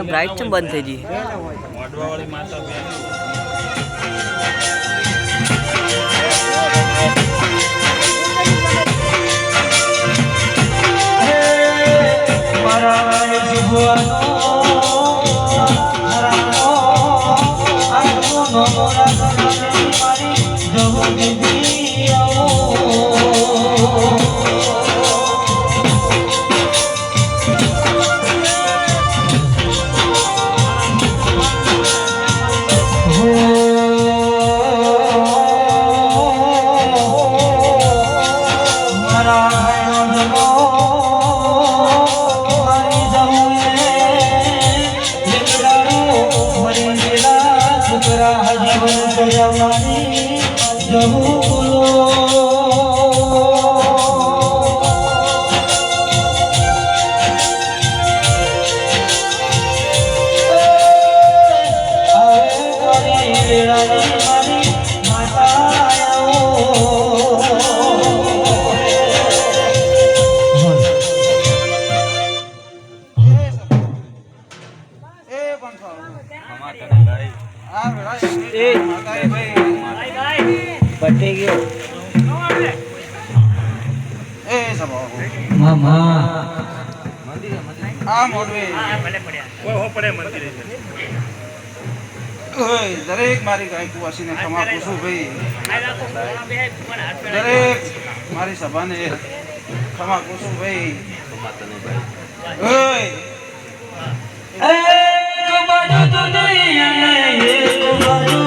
Bright चम बंद થઈ ગઈ મોડવાવાળી માતા બટે ગયો એ સબો મામા આ મોડવે ભલે પડ્યા ઓય હો પડે મંદિરે ઓય દરેક મારી ગાય કુવાસીને ક્ષમા પૂછું ભાઈ દરેક મારી સભાને ક્ષમા પૂછું ભાઈ ઓય એક બાજુ દુનિયા ને એક બાજુ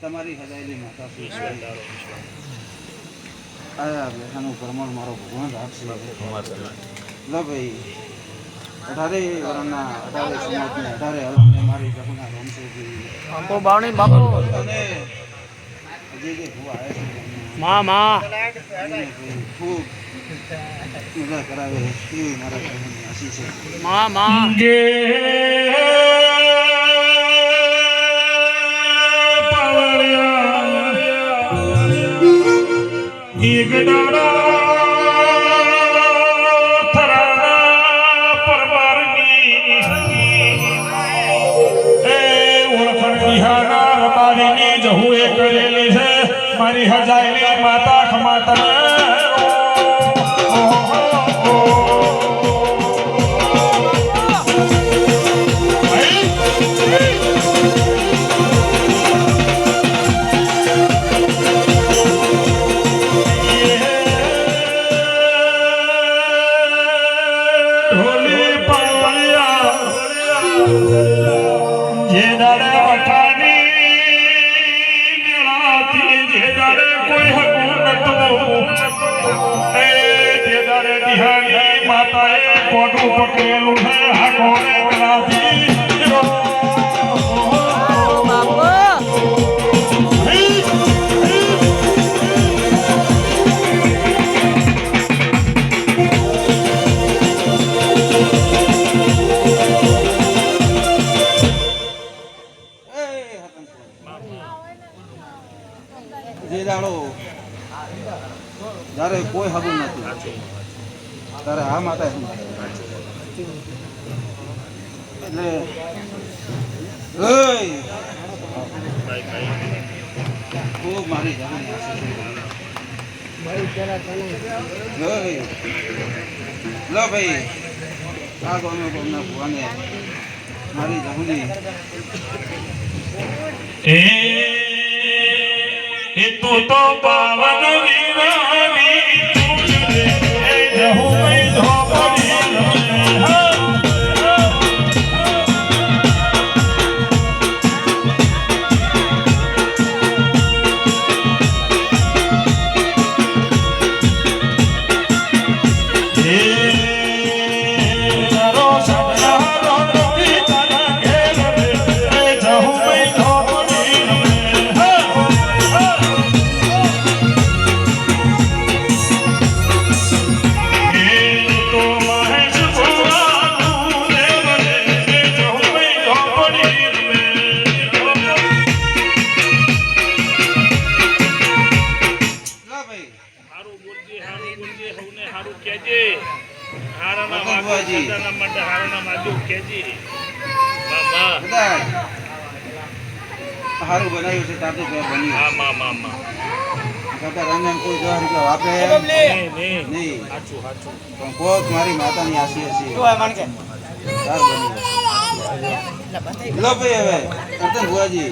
તમારી હદાયલી માતા આયા બેઠાનું પ્રમાણ મારો ભગવાન રાખશે લો ભાઈ 18 વર્ષના 18 સમાજને 18 હલને મારી જગના રમશે અંકો બાવણી બાપુ અને હજી જે ભૂ આવે છે માં ખૂબ મજા કરાવે એવી મારા ભગવાનની આશીષ છે માં મારી હજાયલી માતા ખમા તને જે દાડે વઠાની મેળાથી જે દાડે કોઈ હકું નતું એ તે દાડે બિહારી માતાએ કોટું પકડેલું છે હાકોને મેળાથી જે દાડો જ્યારે કોઈ હગું નથી ત્યારે આ માતા એટલે ખૂબ મારી જવાની લો ભાઈ આ ગમે ગમના ભુવાને મારી જહુની એ તું તો પાવન વિરાની તુજને એ જહુ મઈ ધોપડી સારું બનાવ્યું છે તાતું બન્યું કાકા રંજન કોઈ 10 રૂપિયા વાપરે નહીં પણ કોક મારી માતાની આશી હશે સારું બન્યું લો ભાઈ હવે કરતન ભુવાજી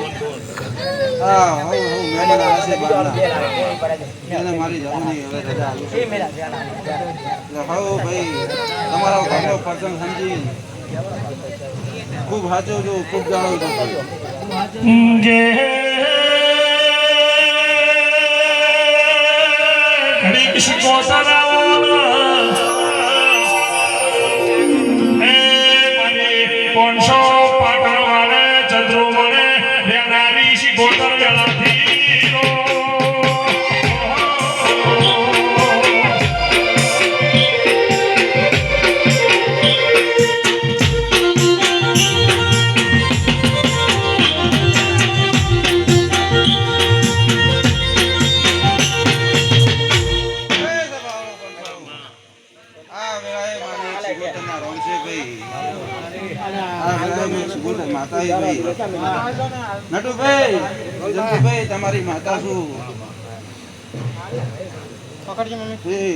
હા હું મેળા હશે બારના એને મારી જવાની હવે રજા આવી છે એટલે હાઉ ભાઈ તમારો ઘરનો પ્રસંગ સમજી ખૂબ સાચો જો ખૂબ જાણો છો જે ઘડીક શિકોતરાઓના એ મને 500 પાટણ વાળે ચંદ્રો મને રેનારી શિકોતર વેલાથી નટુભાઈ જંતુભાઈ તમારી માતા શું પકડજો મમ્મી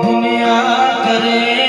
દુનિયા કરે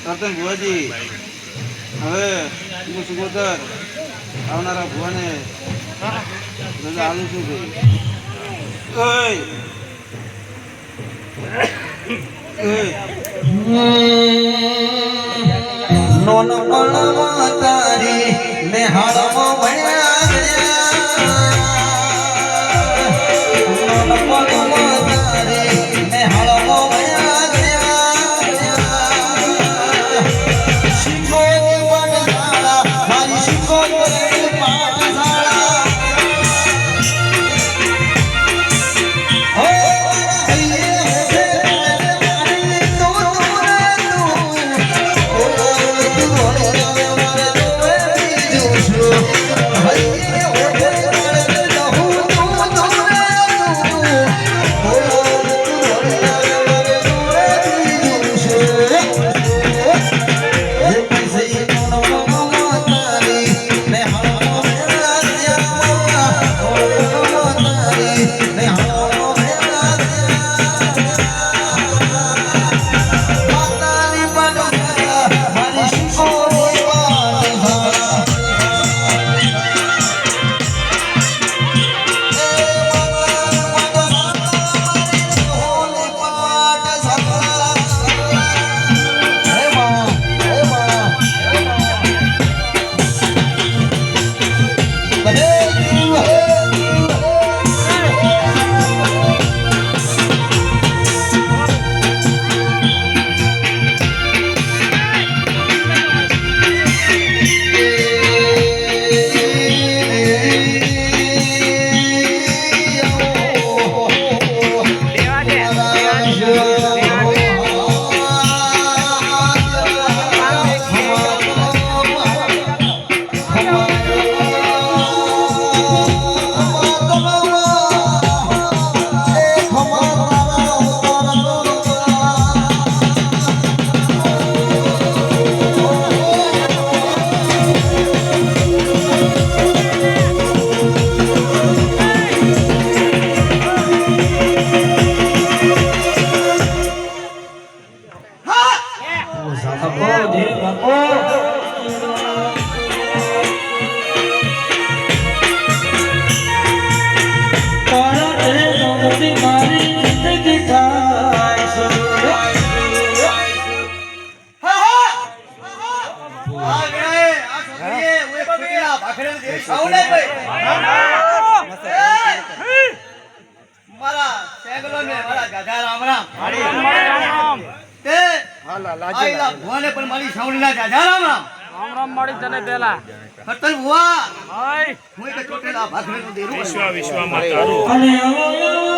કરતન ભુવાજી હવે હું સુગોતર આવનારા ભુવાને તો આલુ શું કહ્યું? ઓય નોન પણમાં તારી નેહાળમાં ભણ્યા નોન પણમાં તારી નેહાળમાં ભણ્યા શીખો પાઠશાળા મારી શીખો પાઠશાળા વિશ્વમાં તારું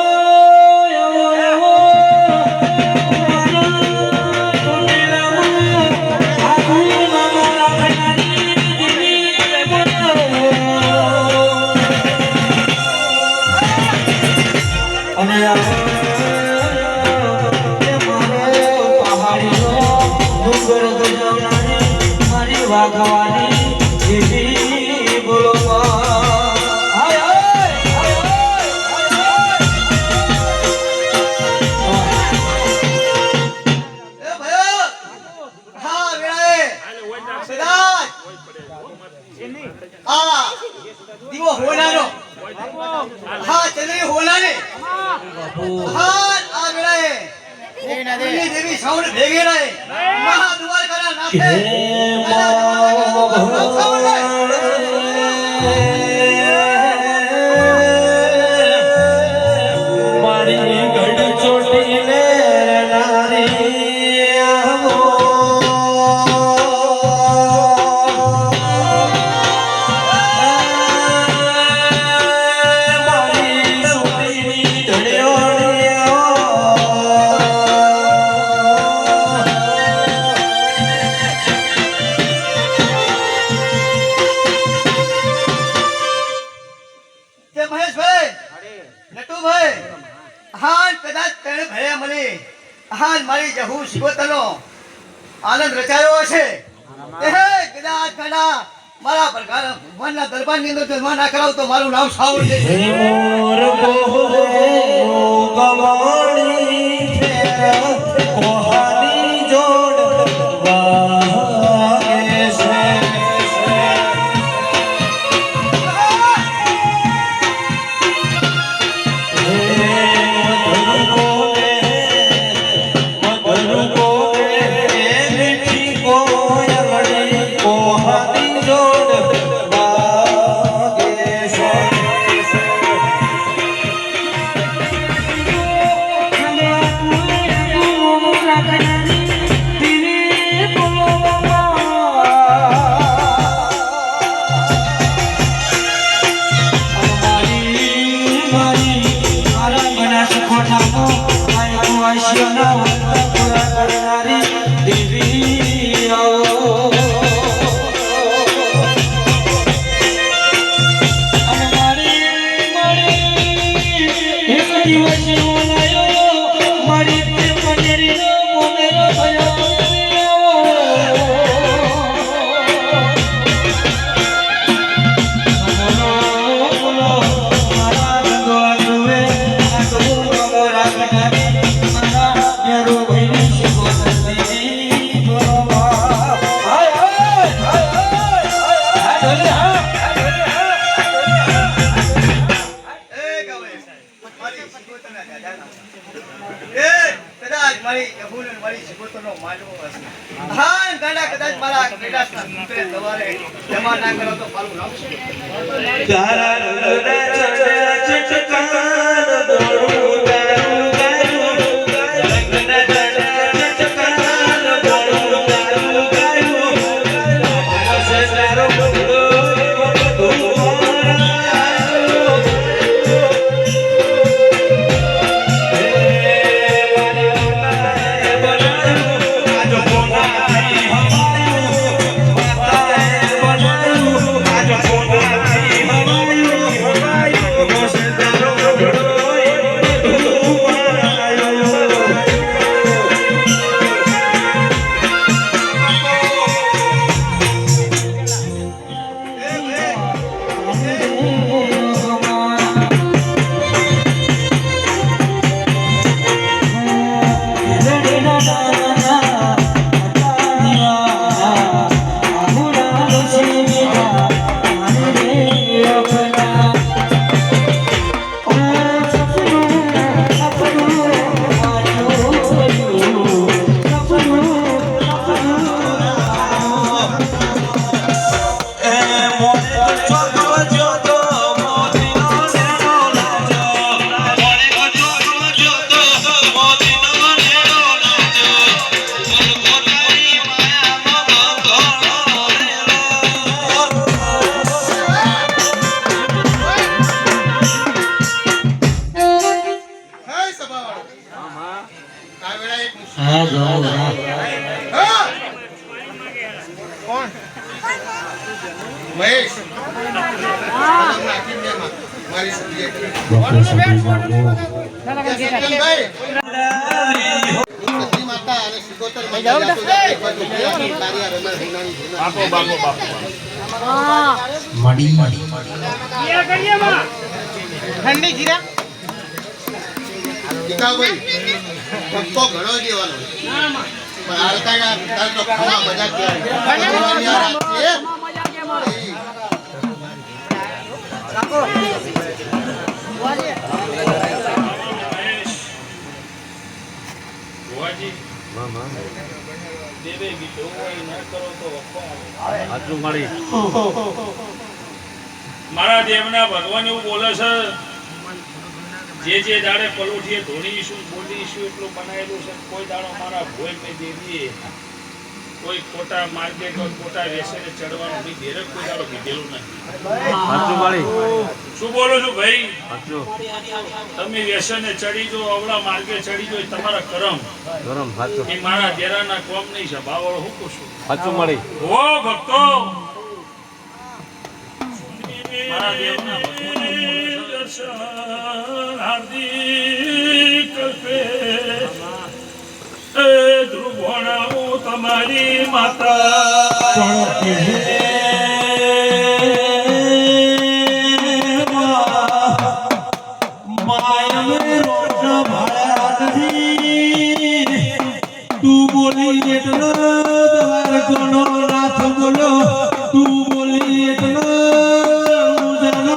આનંદ રચાયો છે કદાચ કડા મારા પ્રકાર ભગવાનના દરબારની અંદર જન્મ ના કરાવ તો મારું નામ સાવળ છે મોર ગવાણી કોહાની જોડ વાગે છે મારા વંદન પૂરા કરનારી દેવી આવો અને મારી એક દિવસ બોલાયો મારી તે પનેરીનો મોમેરો થયો ઠંડી જીરા ભાઈ પક્કો ઘણો દેવાનો પણ હાલતા તો ખાવા મજા મારા દેવના ભગવાન એવું બોલે છે જે દાડે પલોઠીએ ધોણીશું બોલીશું એટલું બનાવેલું છે કોઈ દાડો મારા ભોય ને દેવીએ કોઈ ખોટા માર્ગે કોઈ ખોટા વેસેને ચડવાનું બી દેરે કોઈ દાડો કીધેલું નથી. શું બોલો છો ભાઈ? તમે વેસને ચડી જો અવળા માર્ગે ચડી જો તમારા કરમ એ મારા દેરાના કોમ નહીં છે ભાવળો હું પૂછું સાચું મળી ઓ ભક્તો મારા દેવના હાર્દિક ધ્રુવણાઓ તમારી માતા તું બોલી એટલો દ્વારકોનો નાથ બોલો તું બોલી એટલો બોલો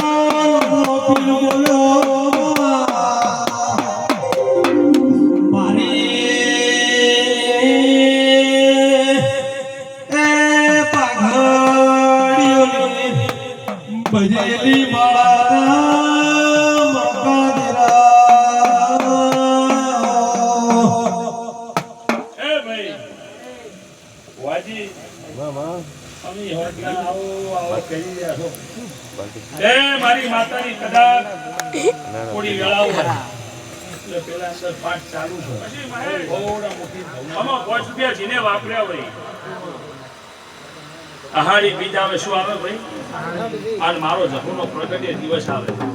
ભજેલી મારી માતાની કદાચ થોડી વેળાઓ એટલે પેલા અંદર પાઠ ચાલુ છે થોડા મોટી આમાં 5 રૂપિયા જીને વાપર્યા ભાઈ આહાડી બીજ આવે શું આવે ભાઈ અને મારો જપનો પ્રગટ્ય દિવસ આવે